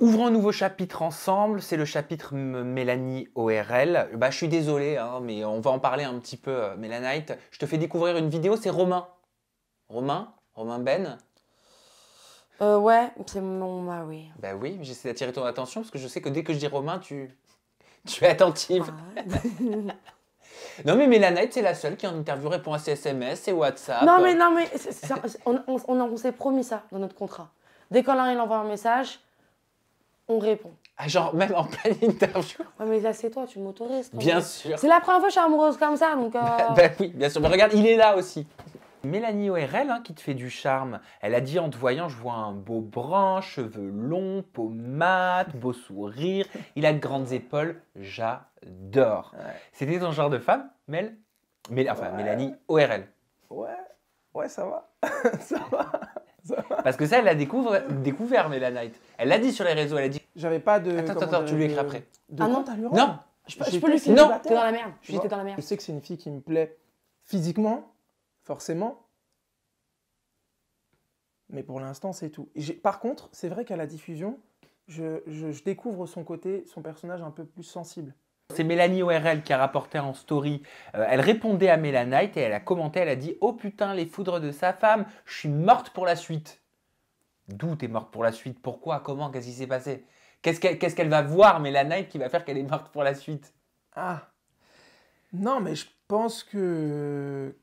Ouvrons un nouveau chapitre ensemble, c'est le chapitre Mélanie ORL. Bah, je suis désolé, hein, mais on va en parler un petit peu, Mélanite. Je te fais découvrir une vidéo, c'est Romain. Romain Ben. Ouais, c'est mon mari. Bah oui, j'essaie d'attirer ton attention parce que je sais que dès que je dis Romain, tu es attentive. Non mais Mélanite, c'est la seule qui en interview répond à ses SMS, ses WhatsApp. Non mais on s'est promis ça dans notre contrat. Dès qu'un il envoie un message, on répond. Ah, genre même en pleine interview. Ouais mais là c'est toi, tu m'autorises. Bien sûr. C'est la première fois que je suis amoureuse comme ça, donc... Bah oui, bien sûr. Mais regarde, il est là aussi. Mélanie ORL, hein, qui te fait du charme, elle a dit en te voyant, je vois un beau brun, cheveux longs, peau mate, beau sourire, il a de grandes épaules, j'adore. Ouais. C'était ton genre de femme, Mel? Enfin, Ouais. Mélanie ORL. Ouais, ça va. Ça va. Parce que ça, elle l'a découvert, Mélanite. Elle l'a dit sur les réseaux, elle a dit... J'avais pas de. Attends, tu lui écris après. Ah non. compte à lui rendre. Non, Je peux lui filer. Non. T'es dans la merde. Tu J'étais vois, dans la merde. Je sais que c'est une fille qui me plaît physiquement, forcément. Mais pour l'instant, c'est tout. Par contre, c'est vrai qu'à la diffusion, je découvre son côté, son personnage un peu plus sensible. C'est Mélanie ORL qui a rapporté en story. Elle répondait à Mélanite et elle a commenté, elle a dit « Oh putain, les foudres de sa femme, je suis morte pour la suite. » D'où t'es morte pour la suite? Pourquoi? Comment? Qu'est-ce qui s'est passé? Qu'est-ce qu'elle va voir, Mélanite, qui va faire qu'elle est morte pour la suite? Ah. Non, mais je pense que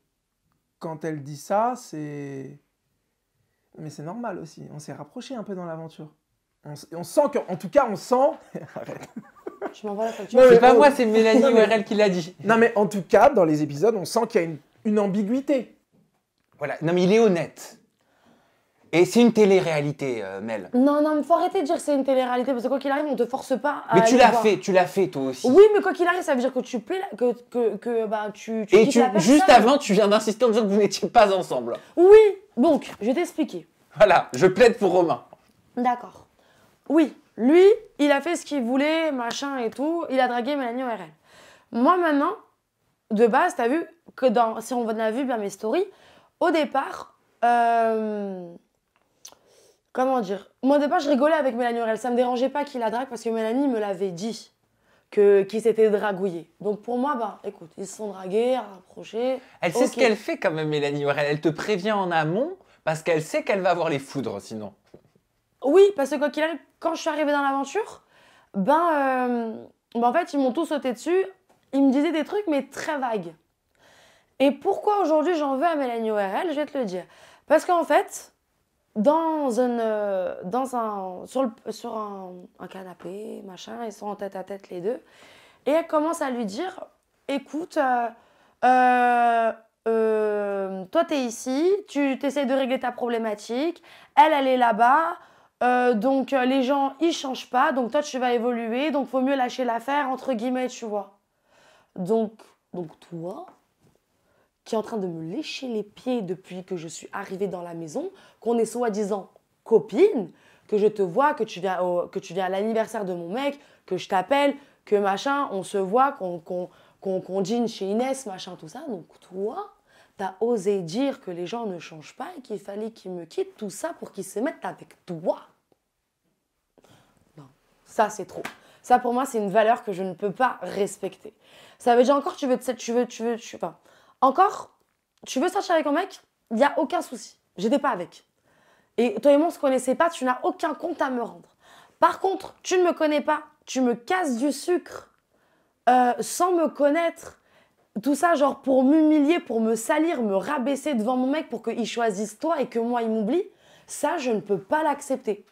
quand elle dit ça, c'est... Mais c'est normal aussi. On s'est rapproché un peu dans l'aventure. On sent que... En tout cas, on sent... Arrête. Je m'envoie la facture. Non, C'est mais pas on- moi, c'est Mélanie Non, mais- ORL qui l'a dit. Non, mais en tout cas, dans les épisodes, on sent qu'il y a une ambiguïté. Voilà. Non, mais il est honnête. Et c'est une télé-réalité, Mel. Non, mais faut arrêter de dire que c'est une télé-réalité parce que quoi qu'il arrive, on te force pas à Mais tu aller l'as voir. fait, toi aussi. Oui, mais quoi qu'il arrive, ça veut dire que tu plais, bah, tu Et quittes la personne. juste avant, tu viens d'insister en disant que vous n'étiez pas ensemble. Oui, donc, je vais t'expliquer. Voilà, je plaide pour Romain. D'accord. Oui, lui, il a fait ce qu'il voulait, machin et tout. Il a dragué Mélanie ORL. Moi, maintenant, de base, t'as vu que si on a vu bien mes stories, au départ, comment dire? Moi, au départ, je rigolais avec Mélanie ORL. Ça me dérangeait pas qu'il la drague parce que Mélanie me l'avait dit qu'il s'était dragouillé. Donc, pour moi, bah, écoute, ils se sont dragués, rapprochés. Elle sait ce Ok. qu'elle fait quand même, Mélanie ORL. Elle te prévient en amont parce qu'elle sait qu'elle va avoir les foudres sinon. Oui, parce que quoi qu'il arrive, quand je suis arrivée dans l'aventure, en fait, ils m'ont tous sauté dessus. Ils me disaient des trucs, mais très vagues. Et pourquoi aujourd'hui j'en veux à Mélanie ORL, je vais te le dire. Parce qu'en fait, sur un canapé, machin, ils sont en tête à tête les deux. Et elle commence à lui dire, écoute, toi t'es ici, tu essaies de régler ta problématique, elle est là-bas. Donc les gens ils changent pas, donc toi tu vas évoluer, donc faut mieux lâcher l'affaire entre guillemets, tu vois. Donc toi qui es en train de me lécher les pieds depuis que je suis arrivée dans la maison, qu'on est soi-disant copine, que je te vois, que tu viens à l'anniversaire de mon mec, que je t'appelle, que machin, on se voit, qu'on dîne chez Inès, machin, tout ça. Donc toi, t'as osé dire que les gens ne changent pas et qu'il fallait qu'ils me quittent, tout ça pour qu'ils se mettent avec toi. Non, ça c'est trop. Ça pour moi c'est une valeur que je ne peux pas respecter. Ça veut dire encore encore, tu veux sortir avec un mec, il n'y a aucun souci. J'étais pas avec. Et toi et moi on se connaissait pas, tu n'as aucun compte à me rendre. Par contre, tu ne me connais pas, tu me casses du sucre sans me connaître. Tout ça, genre pour m'humilier, pour me salir, me rabaisser devant mon mec pour qu'il choisisse toi et que moi, il m'oublie, ça, je ne peux pas l'accepter.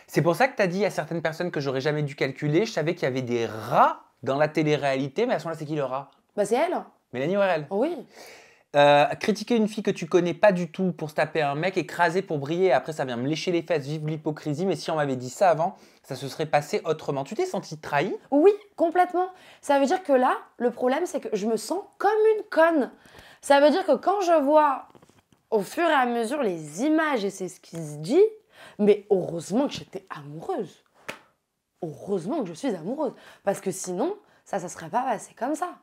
C'est pour ça que tu as dit à certaines personnes que j'aurais jamais dû calculer. Je savais qu'il y avait des rats dans la télé-réalité, mais à ce moment-là, c'est qui le rat? Bah, c'est elle. Mélanie ORL. Oui. Critiquer une fille que tu connais pas du tout pour se taper un mec, écraser pour briller, après ça vient me lécher les fesses, vive l'hypocrisie, mais si on m'avait dit ça avant, ça se serait passé autrement. Tu t'es senti trahi? Oui, complètement. Ça veut dire que là, le problème, c'est que je me sens comme une conne. Ça veut dire que quand je vois au fur et à mesure les images et c'est ce qui se dit, mais heureusement que j'étais amoureuse. Heureusement que je suis amoureuse. Parce que sinon, ça serait pas passé comme ça.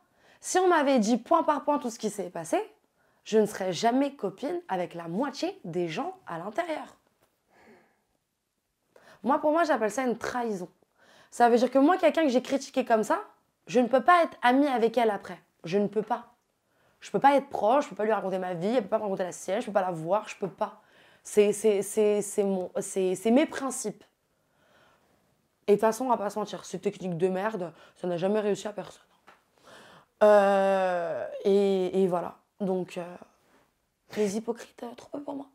Si on m'avait dit point par point tout ce qui s'est passé, je ne serais jamais copine avec la moitié des gens à l'intérieur. Moi, pour moi, j'appelle ça une trahison. Ça veut dire que moi, quelqu'un que j'ai critiqué comme ça, je ne peux pas être amie avec elle après. Je ne peux pas. Je peux pas être proche, je peux pas lui raconter ma vie, elle peut pas me raconter la sienne, je peux pas la voir, je peux pas. C'est mes principes. Et de toute façon, on va pas se mentir, ces techniques de merde, ça n'a jamais réussi à personne. Et voilà. Donc, les hypocrites, trop peu pour moi.